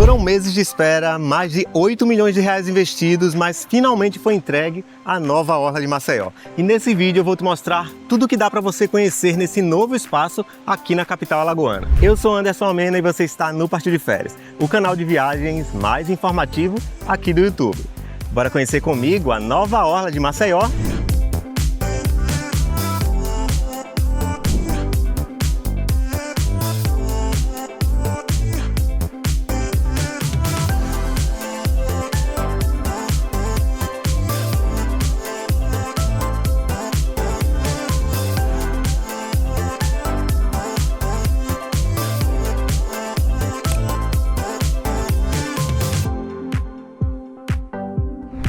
Foram meses de espera, mais de 8 milhões de reais investidos, mas finalmente foi entregue a nova Orla de Maceió. E nesse vídeo eu vou te mostrar tudo que dá para você conhecer nesse novo espaço aqui na capital alagoana. Eu sou Anderson Almena e você está no Partiu de Férias, o canal de viagens mais informativo aqui do YouTube. Bora conhecer comigo a nova Orla de Maceió?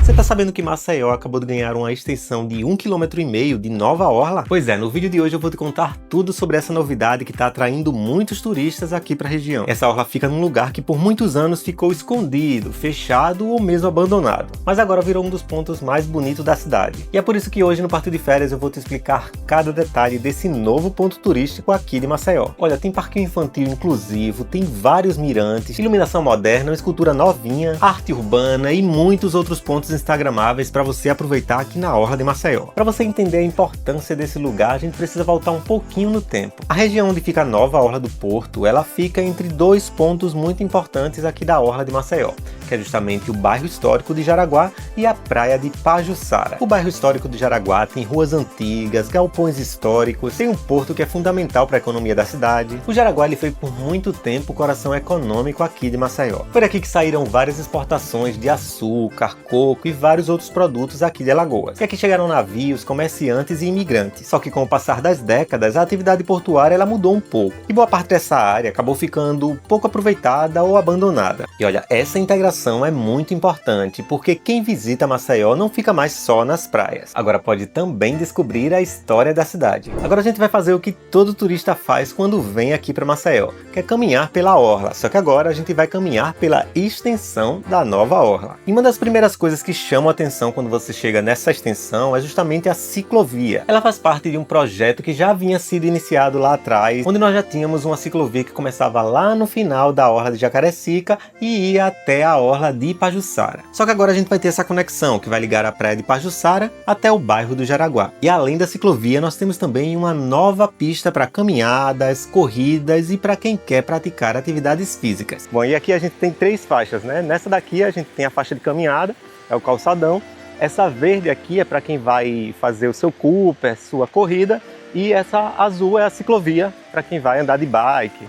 Você tá sabendo que Maceió acabou de ganhar uma extensão de 1,5 km de nova orla? Pois é, no vídeo de hoje eu vou te contar tudo sobre essa novidade que está atraindo muitos turistas aqui para a região. Essa orla fica num lugar que por muitos anos ficou escondido, fechado ou mesmo abandonado, mas agora virou um dos pontos mais bonitos da cidade. E é por isso que hoje no Partiu de Férias eu vou te explicar cada detalhe desse novo ponto turístico aqui de Maceió. Olha, tem parquinho infantil inclusivo, tem vários mirantes, iluminação moderna, uma escultura novinha, arte urbana e muitos outros pontos instagramáveis para você aproveitar aqui na Orla de Maceió. Para você entender a importância desse lugar, a gente precisa voltar um pouquinho no tempo. A região onde fica a nova Orla do Porto, ela fica entre dois pontos muito importantes aqui da Orla de Maceió, que é justamente o bairro histórico de Jaraguá e a praia de Pajuçara. O bairro histórico de Jaraguá tem ruas antigas, galpões históricos, tem um porto que é fundamental para a economia da cidade. O Jaraguá ele foi por muito tempo o coração econômico aqui de Maceió. Foi daqui que saíram várias exportações de açúcar, coco e vários outros produtos aqui de Alagoas. E aqui chegaram navios, comerciantes e imigrantes. Só que com o passar das décadas, a atividade portuária ela mudou um pouco. E boa parte dessa área acabou ficando pouco aproveitada ou abandonada. E olha, essa integração é muito importante, porque quem visita Maceió não fica mais só nas praias. Agora pode também descobrir a história da cidade. Agora a gente vai fazer o que todo turista faz quando vem aqui para Maceió, que é caminhar pela orla. Só que agora a gente vai caminhar pela extensão da nova orla. E uma das primeiras coisas que chama a atenção quando você chega nessa extensão é justamente a ciclovia. Ela faz parte de um projeto que já havia sido iniciado lá atrás, onde nós já tínhamos uma ciclovia que começava lá no final da Orla de Jacarecica e ia até a Orla de Pajuçara. Só que agora a gente vai ter essa conexão que vai ligar a praia de Pajuçara até o bairro do Jaraguá. E além da ciclovia, nós temos também uma nova pista para caminhadas, corridas e para quem quer praticar atividades físicas. Bom, e aqui a gente tem 3 faixas, né? Nessa daqui a gente tem a faixa de caminhada, é o calçadão. Essa verde aqui é para quem vai fazer o seu Cooper, sua corrida, e essa azul é a ciclovia para quem vai andar de bike.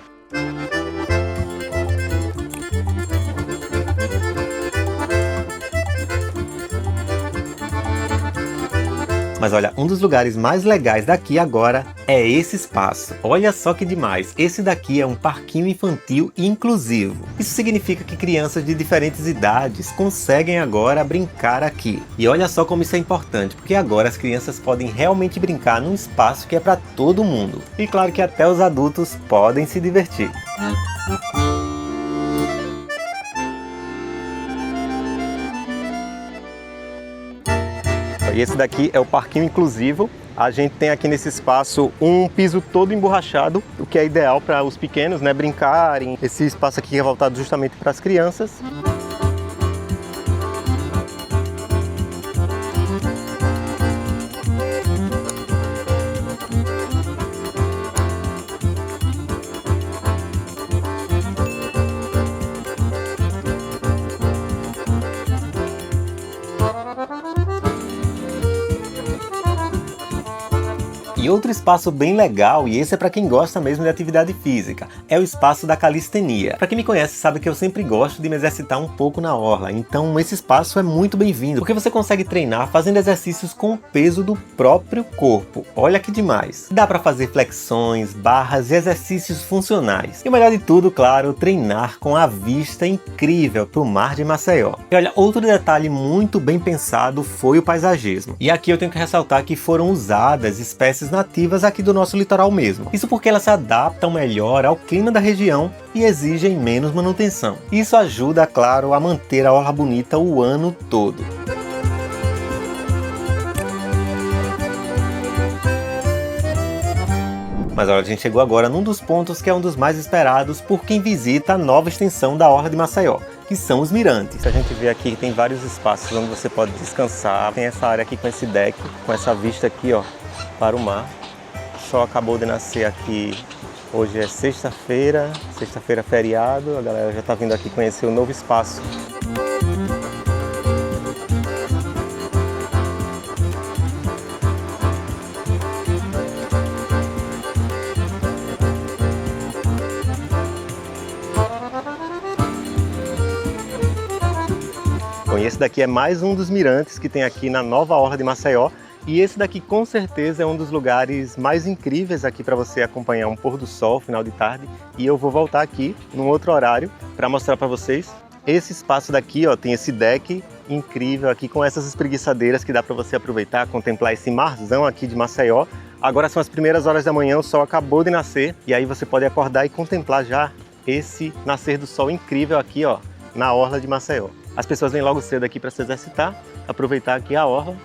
Mas olha, um dos lugares mais legais daqui agora é esse espaço. Olha só que demais, esse daqui é um parquinho infantil inclusivo. Isso significa que crianças de diferentes idades conseguem agora brincar aqui. E olha só como isso é importante, porque agora as crianças podem realmente brincar num espaço que é para todo mundo. E claro que até os adultos podem se divertir. E esse daqui é o parquinho inclusivo. A gente tem aqui nesse espaço um piso todo emborrachado, o que é ideal para os pequenos, né, brincarem. Esse espaço aqui é voltado justamente para as crianças. E outro espaço bem legal, e esse é para quem gosta mesmo de atividade física, é o espaço da calistenia. Para quem me conhece sabe que eu sempre gosto de me exercitar um pouco na orla, então esse espaço é muito bem-vindo, porque você consegue treinar fazendo exercícios com o peso do próprio corpo. Olha que demais! Dá para fazer flexões, barras e exercícios funcionais. E o melhor de tudo, claro, treinar com a vista incrível para o mar de Maceió. E olha, outro detalhe muito bem pensado foi o paisagismo. E aqui eu tenho que ressaltar que foram usadas espécies nativas aqui do nosso litoral mesmo. Isso porque elas se adaptam melhor ao clima da região e exigem menos manutenção. Isso ajuda, claro, a manter a orla bonita o ano todo. Mas olha, a gente chegou agora num dos pontos que é um dos mais esperados por quem visita a nova extensão da Orla de Maceió, que são os mirantes. A gente vê aqui que tem vários espaços onde você pode descansar. Tem essa área aqui com esse deck, com essa vista aqui, ó, para o mar. O sol acabou de nascer aqui. Hoje é sexta-feira feriado. A galera já está vindo aqui conhecer o novo espaço. Bom, e esse daqui é mais um dos mirantes que tem aqui na nova Orla de Maceió. E esse daqui com certeza é um dos lugares mais incríveis aqui para você acompanhar um pôr do sol, final de tarde. E eu vou voltar aqui num outro horário para mostrar para vocês. Esse espaço daqui, ó, tem esse deck incrível aqui com essas espreguiçadeiras que dá para você aproveitar, contemplar esse marzão aqui de Maceió. Agora são as primeiras horas da manhã, o sol acabou de nascer e aí você pode acordar e contemplar já esse nascer do sol incrível aqui, ó, na Orla de Maceió. As pessoas vêm logo cedo aqui para se exercitar, aproveitar aqui a orla.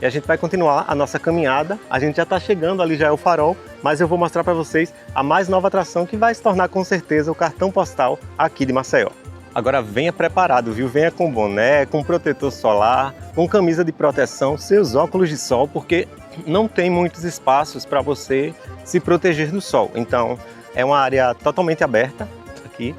E a gente vai continuar a nossa caminhada. A gente já está chegando, ali já é o farol, mas eu vou mostrar para vocês a mais nova atração que vai se tornar com certeza o cartão postal aqui de Maceió. Agora venha preparado, viu? Venha com boné, com protetor solar, com camisa de proteção, seus óculos de sol, porque não tem muitos espaços para você se proteger do sol. Então é uma área totalmente aberta aqui.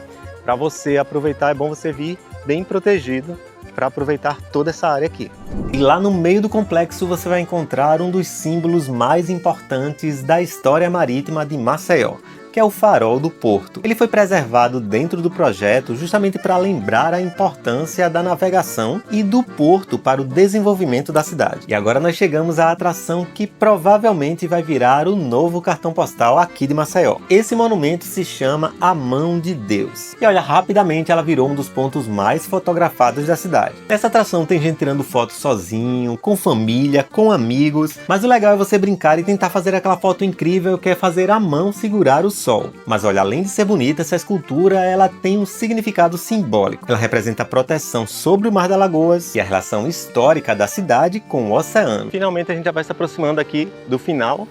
Para você aproveitar, é bom você vir bem protegido para aproveitar toda essa área aqui. E lá no meio do complexo você vai encontrar um dos símbolos mais importantes da história marítima de Maceió, que é o Farol do Porto. Ele foi preservado dentro do projeto justamente para lembrar a importância da navegação e do porto para o desenvolvimento da cidade. E agora nós chegamos à atração que provavelmente vai virar o novo cartão postal aqui de Maceió. Esse monumento se chama A Mão de Deus. E olha, rapidamente ela virou um dos pontos mais fotografados da cidade. Nessa atração tem gente tirando fotos sozinho, com família, com amigos, mas o legal é você brincar e tentar fazer aquela foto incrível que é fazer a mão segurar o sol. Mas olha, além de ser bonita, essa escultura ela tem um significado simbólico. Ela representa a proteção sobre o Mar das Lagoas e a relação histórica da cidade com o oceano. Finalmente a gente já vai se aproximando aqui do final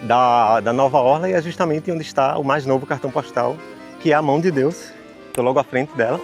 da nova orla e é justamente onde está o mais novo cartão postal, que é a Mão de Deus. Estou logo à frente dela.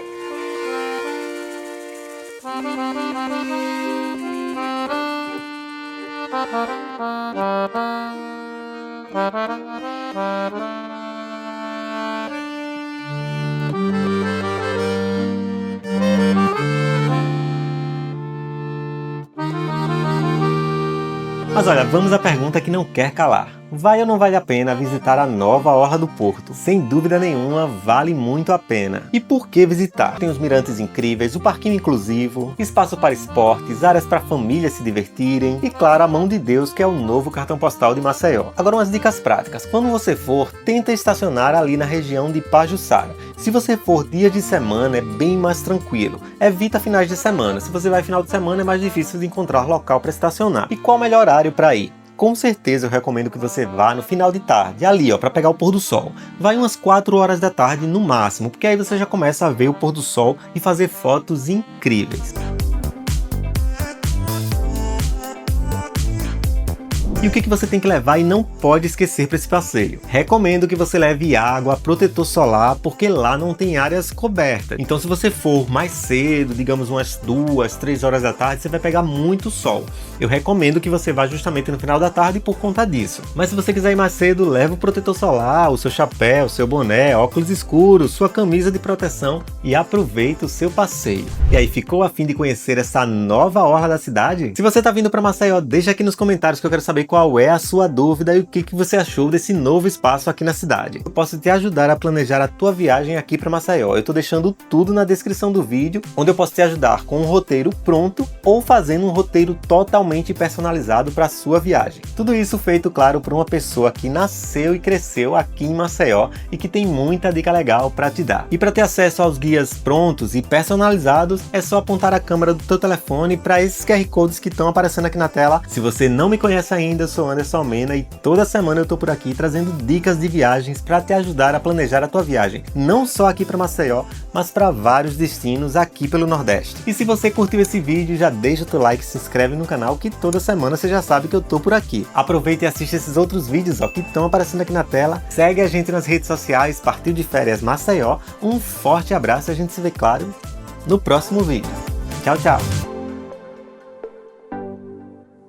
Mas olha, vamos à pergunta que não quer calar. Vai ou não vale a pena visitar a nova Orla do Porto? Sem dúvida nenhuma, vale muito a pena. E por que visitar? Tem os mirantes incríveis, o parquinho inclusivo, espaço para esportes, áreas para famílias se divertirem e, claro, a Mão de Deus, que é o novo cartão postal de Maceió. Agora umas dicas práticas. Quando você for, tenta estacionar ali na região de Pajuçara. Se você for dias de semana, é bem mais tranquilo. Evita finais de semana. Se você vai final de semana, é mais difícil de encontrar local para estacionar. E qual o melhor horário para ir? Com certeza eu recomendo que você vá no final de tarde, ali ó, para pegar o pôr do sol. Vai umas 4 horas da tarde no máximo, porque aí você já começa a ver o pôr do sol e fazer fotos incríveis. E o que você tem que levar e não pode esquecer para esse passeio? Recomendo que você leve água, protetor solar, porque lá não tem áreas cobertas. Então se você for mais cedo, digamos umas 2, 3 horas da tarde, você vai pegar muito sol. Eu recomendo que você vá justamente no final da tarde por conta disso. Mas se você quiser ir mais cedo, leve o protetor solar, o seu chapéu, o seu boné, óculos escuros, sua camisa de proteção e aproveita o seu passeio. E aí, ficou a fim de conhecer essa nova orla da cidade? Se você está vindo para Maceió, deixa aqui nos comentários que eu quero saber qual é a sua dúvida e o que você achou desse novo espaço aqui na cidade. Eu posso te ajudar a planejar a tua viagem aqui para Maceió. Eu estou deixando tudo na descrição do vídeo, onde eu posso te ajudar com um roteiro pronto ou fazendo um roteiro totalmente personalizado para a sua viagem. Tudo isso feito, claro, por uma pessoa que nasceu e cresceu aqui em Maceió e que tem muita dica legal para te dar. E para ter acesso aos guias prontos e personalizados, É só apontar a câmera do teu telefone para esses QR Codes que estão aparecendo aqui na tela. Se você não me conhece ainda, eu sou Anderson Almena e toda semana eu tô por aqui trazendo dicas de viagens para te ajudar a planejar a tua viagem, não só aqui para Maceió, mas para vários destinos aqui pelo Nordeste. E se você curtiu esse vídeo, já deixa o teu like, se inscreve no canal que toda semana você já sabe que eu tô por aqui. Aproveita e assiste esses outros vídeos que estão aparecendo aqui na tela. Segue a gente nas redes sociais, Partiu de Férias Maceió. Um forte abraço e a gente se vê, claro, no próximo vídeo. Tchau, tchau!